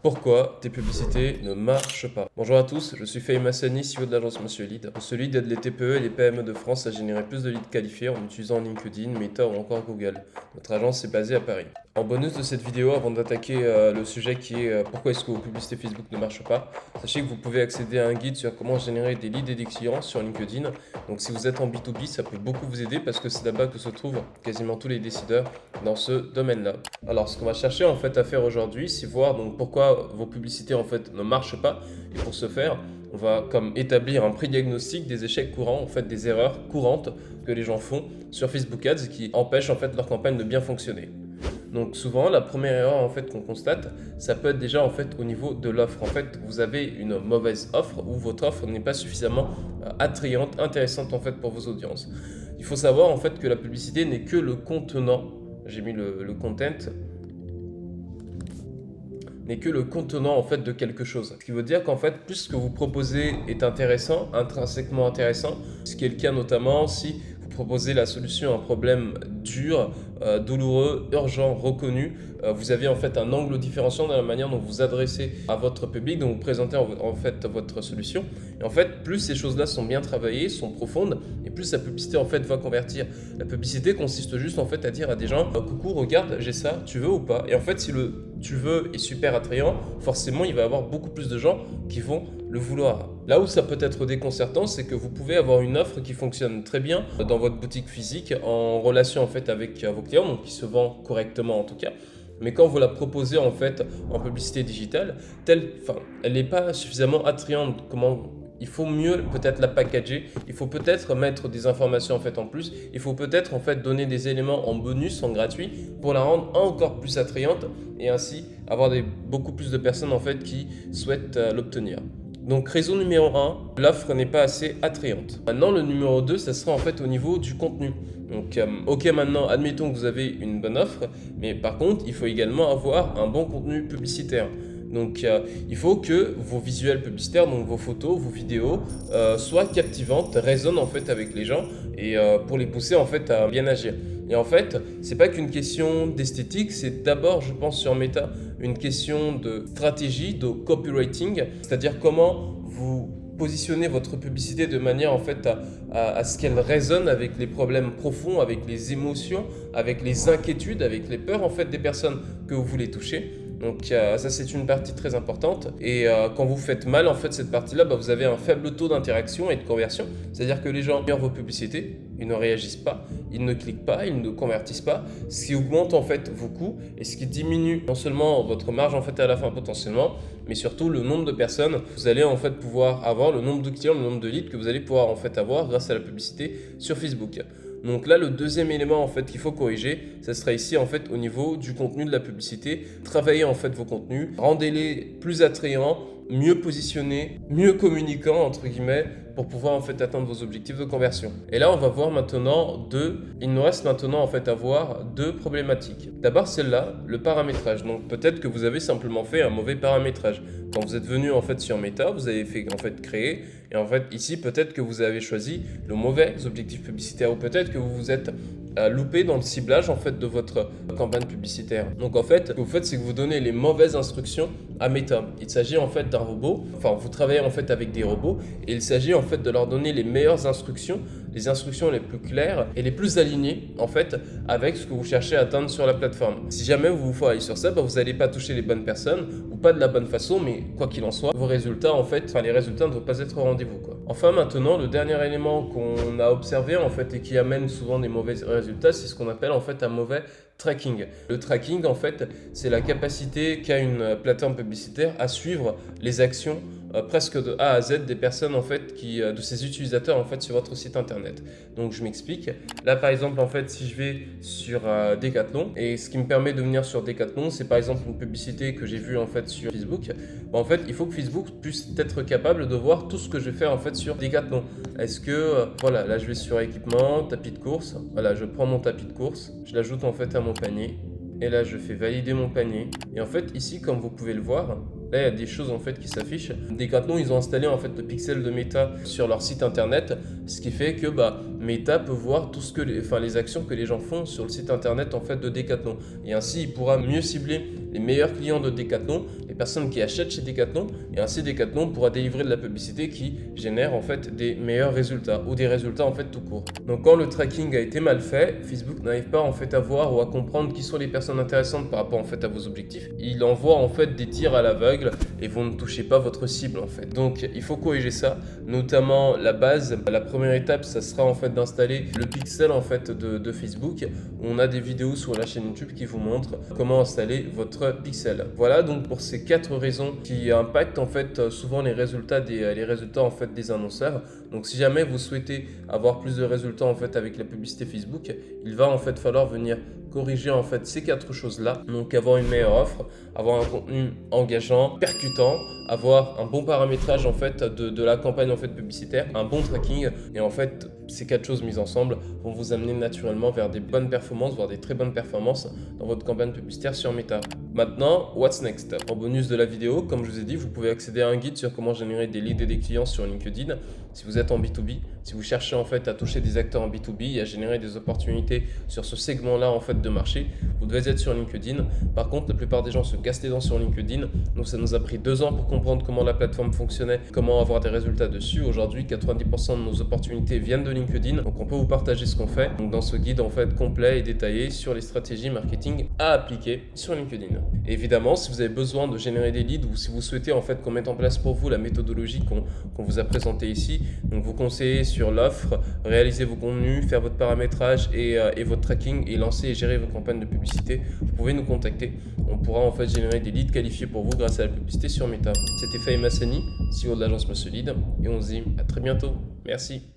Pourquoi tes publicités ne marchent pas? Bonjour à tous, je suis Fahim Hassani, CEO de l'agence Monsieur Lead. Monsieur Lead aide les TPE et les PME de France à générer plus de leads qualifiés en utilisant LinkedIn, Meta ou encore Google. Notre agence est basée à Paris. En bonus de cette vidéo, avant d'attaquer le sujet qui est pourquoi est-ce que vos publicités Facebook ne marchent pas, sachez que vous pouvez accéder à un guide sur comment générer des leads et des clients sur LinkedIn. Donc si vous êtes en B2B, ça peut beaucoup vous aider parce que c'est là-bas que se trouvent quasiment tous les décideurs dans ce domaine-là. Alors ce qu'on va chercher en fait à faire aujourd'hui, c'est voir donc pourquoi vos publicités en fait ne marchent pas. Et pour ce faire, on va comme établir un pré-diagnostic des échecs courants, en fait des erreurs courantes que les gens font sur Facebook Ads qui empêchent en fait leur campagne de bien fonctionner. Donc souvent, la première erreur en fait qu'on constate, ça peut être déjà en fait au niveau de l'offre. En fait, vous avez une mauvaise offre ou votre offre n'est pas suffisamment attrayante, intéressante en fait pour vos audiences. Il faut savoir en fait que la publicité n'est que le contenant. J'ai mis le content n'est que le contenant en fait de quelque chose. Ce qui veut dire qu'en fait, plus ce que vous proposez est intéressant, intrinsèquement intéressant, ce qui est le cas notamment si vous proposez la solution à un problème dur, douloureux, urgent, reconnu, vous avez en fait un angle différenciant dans la manière dont vous adressez à votre public, dont vous présentez en fait votre solution. Et en fait, plus ces choses-là sont bien travaillées, sont profondes, et plus la publicité en fait va convertir. La publicité consiste juste en fait à dire à des gens coucou, regarde, j'ai ça, tu veux ou pas? Et en fait, si le tu veux est super attrayant, forcément il va y avoir beaucoup plus de gens qui vont le vouloir. Là où ça peut être déconcertant, c'est que vous pouvez avoir une offre qui fonctionne très bien dans votre boutique physique en relation en fait avec vos clients, donc qui se vend correctement en tout cas. Mais quand vous la proposez en fait en publicité digitale, elle n'est pas suffisamment attrayante. Il faut mieux peut-être la packager, il faut peut-être mettre des informations en fait en plus, il faut peut-être en fait donner des éléments en bonus, en gratuit, pour la rendre encore plus attrayante et ainsi avoir beaucoup plus de personnes en fait qui souhaitent l'obtenir. Donc raison numéro 1, l'offre n'est pas assez attrayante. Maintenant le numéro 2, ça sera en fait au niveau du contenu. Donc ok, maintenant admettons que vous avez une bonne offre, mais par contre il faut également avoir un bon contenu publicitaire. Donc il faut que vos visuels publicitaires, donc vos photos, vos vidéos, soient captivantes, résonnent en fait avec les gens et pour les pousser en fait à bien agir. Et en fait, c'est pas qu'une question d'esthétique, c'est d'abord, je pense, sur Meta, une question de stratégie, de copywriting, c'est-à-dire comment vous positionnez votre publicité de manière en fait à ce qu'elle résonne avec les problèmes profonds, avec les émotions, avec les inquiétudes, avec les peurs en fait des personnes que vous voulez toucher. Donc ça c'est une partie très importante et quand vous faites mal en fait cette partie-là, vous avez un faible taux d'interaction et de conversion. C'est-à-dire que les gens regardent vos publicités, ils ne réagissent pas, ils ne cliquent pas, ils ne convertissent pas, ce qui augmente en fait vos coûts et ce qui diminue non seulement votre marge en fait à la fin potentiellement, mais surtout le nombre de personnes que vous allez en fait pouvoir avoir, le nombre de clients, le nombre de leads que vous allez pouvoir en fait avoir grâce à la publicité sur Facebook. Donc là, le deuxième élément en fait qu'il faut corriger, ça sera ici en fait au niveau du contenu de la publicité. Travaillez en fait vos contenus, rendez-les plus attrayants, mieux positionnés, mieux communicants entre guillemets pour pouvoir en fait atteindre vos objectifs de conversion. Et là, on va voir maintenant il nous reste maintenant en fait à voir deux problématiques. D'abord celle-là, le paramétrage. Donc peut-être que vous avez simplement fait un mauvais paramétrage. Quand vous êtes venu en fait sur Meta, vous avez fait en fait créer et en fait ici peut-être que vous avez choisi le mauvais objectif publicitaire ou peut-être que vous vous êtes loupé dans le ciblage en fait de votre campagne publicitaire. Donc en fait, ce que vous faites, c'est que vous donnez les mauvaises instructions à Meta. Il s'agit en fait d'un robot, enfin vous travaillez en fait avec des robots et il s'agit en fait de leur donner les meilleures instructions, les instructions les plus claires et les plus alignées en fait avec ce que vous cherchez à atteindre sur la plateforme. Si jamais vous vous foirez sur ça, vous n'allez pas toucher les bonnes personnes ou pas de la bonne façon, mais quoi qu'il en soit, vos résultats en fait, les résultats ne vont pas être au rendez-vous quoi. Enfin maintenant, le dernier élément qu'on a observé en fait et qui amène souvent des mauvais résultats, c'est ce qu'on appelle en fait un mauvais tracking. Le tracking, en fait, c'est la capacité qu'a une plateforme publicitaire à suivre les actions presque de A à Z des personnes en fait de ces utilisateurs en fait sur votre site internet. Donc je m'explique. Là par exemple en fait si je vais sur Decathlon et ce qui me permet de venir sur Decathlon, c'est par exemple une publicité que j'ai vue en fait sur Facebook. En fait il faut que Facebook puisse être capable de voir tout ce que je vais faire en fait sur Decathlon. Est-ce que voilà, là je vais sur équipement, tapis de course. Voilà, je prends mon tapis de course, je l'ajoute en fait à mon panier. Et là, je fais valider mon panier. Et en fait, ici, comme vous pouvez le voir, là, il y a des choses en fait qui s'affichent. Decathlon, ils ont installé en fait le pixel de Meta sur leur site internet, ce qui fait que Meta peut voir tout ce que les actions que les gens font sur le site internet en fait de Decathlon. Et ainsi, il pourra mieux cibler les meilleurs clients de Decathlon, les personnes qui achètent chez Decathlon, et ainsi Decathlon pourra délivrer de la publicité qui génère en fait des meilleurs résultats ou des résultats en fait tout court. Donc quand le tracking a été mal fait, Facebook n'arrive pas en fait à voir ou à comprendre qui sont les personnes intéressantes par rapport en fait à vos objectifs. Il envoie en fait des tirs à l'aveugle et vous ne touchez pas votre cible en fait. Donc il faut corriger ça, notamment la base. La première étape, ça sera en fait d'installer le pixel en fait de Facebook. On a des vidéos sur la chaîne YouTube qui vous montrent comment installer votre pixel. Voilà donc pour ces 4 raisons qui impactent en fait souvent les résultats en fait des annonceurs. Donc si jamais vous souhaitez avoir plus de résultats en fait avec la publicité Facebook, il va en fait falloir venir corriger en fait ces 4 choses-là. Donc avoir une meilleure offre, avoir un contenu engageant, percutant, avoir un bon paramétrage en fait de la campagne en fait publicitaire, un bon tracking, et en fait ces 4 choses mises ensemble vont vous amener naturellement vers des bonnes performances, voire des très bonnes performances dans votre campagne publicitaire sur Meta. Maintenant, what's next? En bonus de la vidéo, comme je vous ai dit, vous pouvez accéder à un guide sur comment générer des leads et des clients sur LinkedIn. Si vous êtes en B2B, si vous cherchez en fait à toucher des acteurs en B2B et à générer des opportunités sur ce segment-là en fait de marché, vous devez être sur LinkedIn. Par contre, la plupart des gens se cassent les dents sur LinkedIn. Donc ça nous a pris 2 ans pour comprendre comment la plateforme fonctionnait, comment avoir des résultats dessus. Aujourd'hui, 90% de nos opportunités viennent de LinkedIn. Donc on peut vous partager ce qu'on fait. Donc dans ce guide en fait complet et détaillé sur les stratégies marketing à appliquer sur LinkedIn. Et évidemment, si vous avez besoin de générer des leads ou si vous souhaitez en fait qu'on mette en place pour vous la méthodologie qu'on vous a présentée ici, donc vous conseillez sur l'offre, réaliser vos contenus, faire votre paramétrage et votre tracking et lancer et gérer vos campagnes de publicité, vous pouvez nous contacter. On pourra en fait générer des leads qualifiés pour vous grâce à la publicité sur Meta. C'était Fahim Hassani, CEO de l'agence Monsieur Lead, et on se dit à très bientôt. Merci.